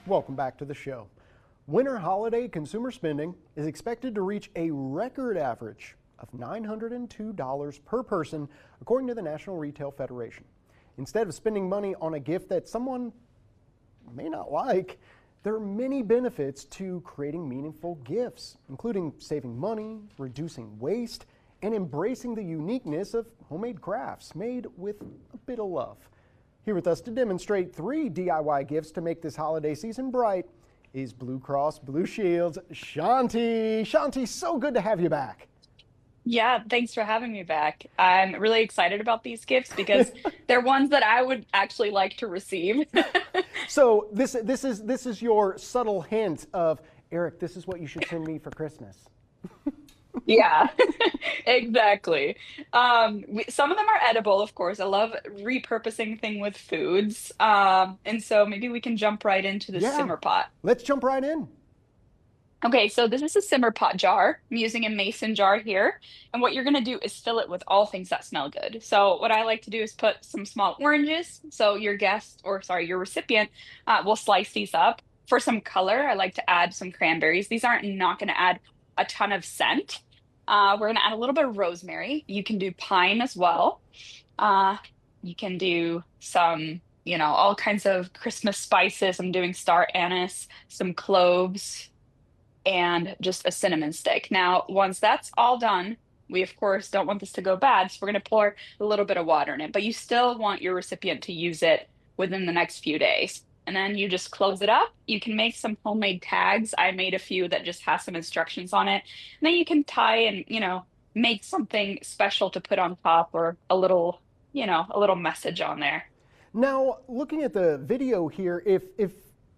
Welcome back to the show. Winter holiday consumer spending is expected to reach a record average of $902 per person, according to the National Retail Federation. Instead of spending money on a gift that someone may not like, there are many benefits to creating meaningful gifts, including saving money, reducing waste, and embracing the uniqueness of homemade crafts made with a bit of love. Here with us to demonstrate 3 DIY gifts to make this holiday season bright is Blue Cross Blue Shield's Shanti. Shanti, so good to have you back. Yeah, thanks for having me back. I'm really excited about these gifts because they're ones that I would actually like to receive. So this is your subtle hint of, Eric, this is what you should send me for Christmas. Yeah, exactly. Some of them are edible, of course. I love repurposing thing with foods. And so maybe we can jump right into the Yeah, simmer pot. let's jump right in. Okay, so this is a simmer pot jar. I'm using a mason jar here. And what you're going to do is fill it with all things that smell good. So what I like to do is put some small oranges. So your guest, or sorry, your recipient will slice these up. For some color, I like to add some cranberries. These aren't not going to add a ton of scent. We're going to add a little bit of rosemary. You can do pine as well. Uh, you can do some, all kinds of Christmas spices. I'm doing star anise, some cloves and just a cinnamon stick. Now, once that's all done, we of course don't want this to go bad, so we're going to pour a little bit of water in it, but you still want your recipient to use it within the next few days. And then you just close it up. You can make some homemade tags. I made a few that just has some instructions on it. And then you can tie and, make something special to put on top or a little message on there. Now, looking at the video here, if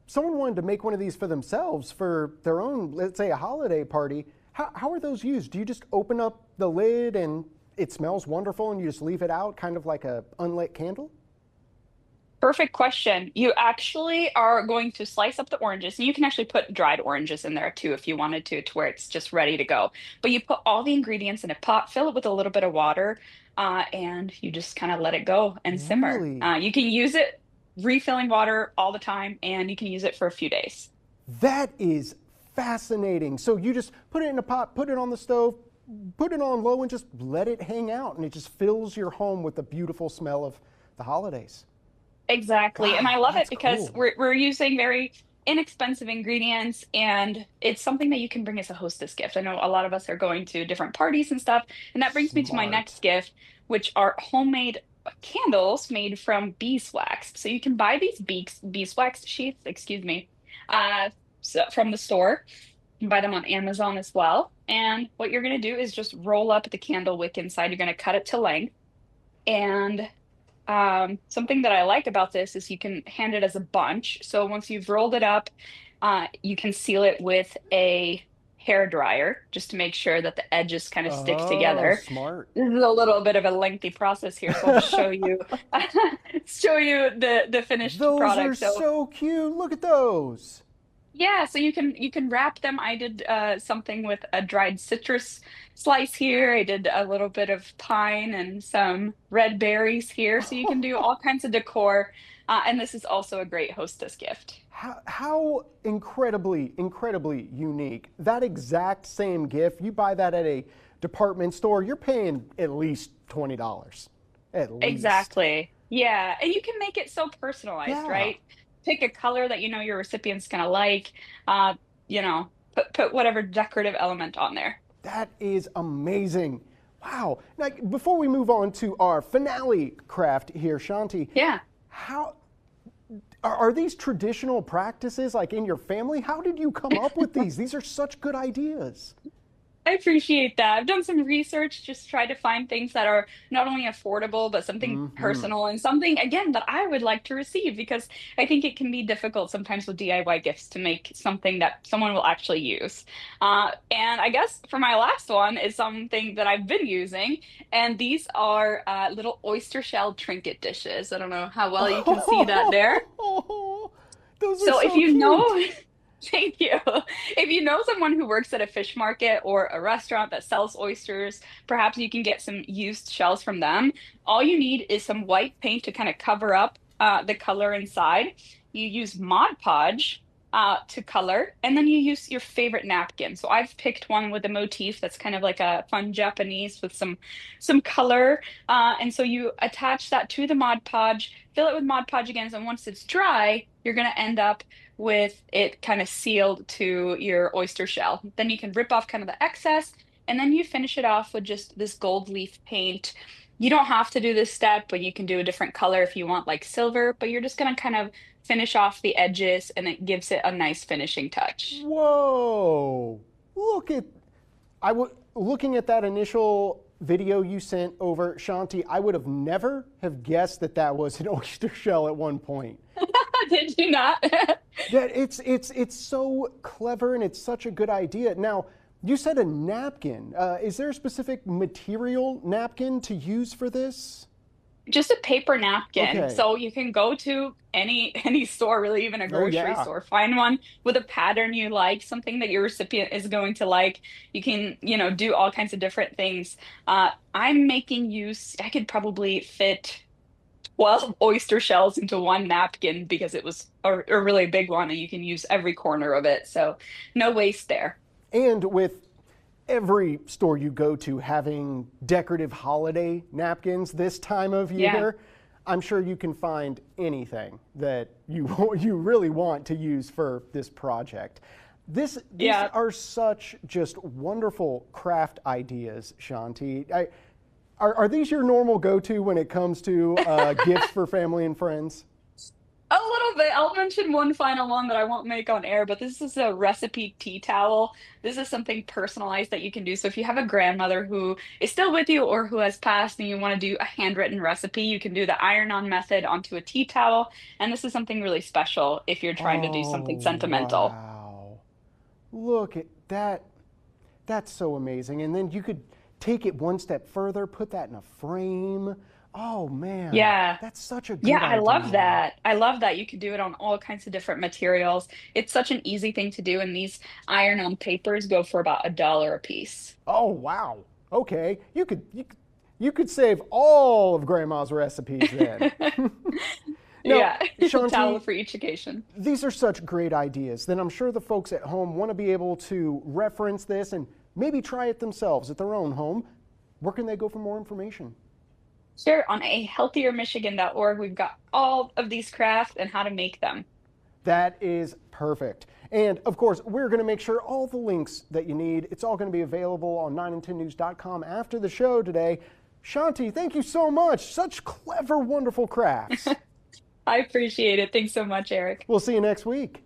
someone wanted to make one of these for themselves for their own, let's say a holiday party, how are those used? Do you just open up the lid and it smells wonderful and you just leave it out, kind of like a unlit candle? Perfect question. You actually are going to slice up the oranges, and you can actually put dried oranges in there too if you wanted to where it's just ready to go. But you put all the ingredients in a pot, fill it with a little bit of water, and you just kind of let it go and simmer. Really? You can use it refilling water all the time, and you can use it for a few days. That is fascinating. So you just put it in a pot, put it on the stove, put it on low and just let it hang out and it just fills your home with the beautiful smell of the holidays. Exactly. And I Wow, love it that's because cool. we're using very inexpensive ingredients and it's something that you can bring as a hostess gift. I know a lot of us are going to different parties and stuff. And that brings me to my Smart. next gift, which are homemade candles made from beeswax. So you can buy these beeswax sheets, excuse me, uh, from the store. You can buy them on Amazon as well. And what you're going to do is just roll up the candle wick inside. You're going to cut it to length. And something that I like about this is you can hand it as a bunch. So once you've rolled it up, you can seal it with a hair dryer just to make sure that the edges kind of stick Oh, together. smart. This is a little bit of a lengthy process here, so I'll just show you show you the finished Those are product. So so cute. Look at those. yeah, so you can wrap them. I did something with a dried citrus slice here. I did a little bit of pine and some red berries here. So you can do all kinds of decor. And this is also a great hostess gift. How incredibly unique. That exact same gift, you buy that at a department store, you're paying at least $20. At least. Exactly. Yeah, and you can make it so personalized, Yeah. right? Pick a color that you know your recipient's gonna like. Uh, put whatever decorative element on there. That is amazing. Wow. Like before we move on to our finale craft here, Shanti, Yeah. how are these traditional practices like in your family? How did you come up with these? These are such good ideas. I appreciate that. I've done some research, just try to find things that are not only affordable, but something Hmm. personal and something, again, that I would like to receive because I think it can be difficult sometimes with DIY gifts to make something that someone will actually use. And I guess for my last one is something that I've been using, and these are little oyster shell trinket dishes. I don't know how well you can see that there. Oh, those are So if so you cute. know, thank you. If you know someone who works at a fish market or a restaurant that sells oysters, perhaps you can get some used shells from them. All you need is some white paint to kind of cover up the color inside. You use Mod Podge, to color, and then you use your favorite napkin. So I've picked one with a motif that's kind of like a fun Japanese with some color. And so you attach that to the Mod Podge, fill it with Mod Podge again, and once it's dry, you're gonna end up with it kind of sealed to your oyster shell. Then you can rip off kind of the excess, and then you finish it off with just this gold leaf paint. You don't have to do this step, but you can do a different color if you want, like silver, but you're just gonna kind of finish off the edges and it gives it a nice finishing touch. Whoa! Look at looking at that initial video you sent over, Shanti, I would have never have guessed that that was an oyster shell at one point. Did you not? That it's so clever and it's such a good idea. Now, you said a napkin. Is there a specific material napkin to use for this? Just a paper napkin. Okay. So you can go to any store, really, even a Oh grocery yeah. store, find one with a pattern you like, something that your recipient is going to like. You can, do all kinds of different things. I'm making use, I could probably fit 12 oyster shells into one napkin because it was a really big one and you can use every corner of it. So no waste there. And with every store you go to having decorative holiday napkins this time of Yeah. year, I'm sure you can find anything that you you really want to use for this project. These Yeah. are such just wonderful craft ideas, Shanti. Are these your normal go-to when it comes to gifts for family and friends? A little bit. I'll mention one final one that I won't make on air, but this is a recipe tea towel. This is something personalized that you can do. So if you have a grandmother who is still with you or who has passed and you want to do a handwritten recipe, you can do the iron-on method onto a tea towel. And this is something really special if you're trying to do something Oh, sentimental. wow. Look at that. That's so amazing. And then you could take it one step further, put that in a frame. Oh man, Yeah. that's such a Yeah, good I love idea. that. I love that you can do it on all kinds of different materials. It's such an easy thing to do, and these iron-on papers go for about $1 a piece. Oh wow. Okay, you could save all of Grandma's recipes then. Now, Yeah, towel Shanti, for each occasion. these are such great ideas that I'm sure the folks at home want to be able to reference this and maybe try it themselves at their own home. Where can they go for more information? Sure, on a healthiermichigan.org, we've got all of these crafts and how to make them. That is perfect. And of course, we're going to make sure all the links that you need, it's all going to be available on 9and10news.com after the show today. Shanti, thank you so much. Such clever, wonderful crafts. I appreciate it. Thanks so much, Eric. We'll see you next week.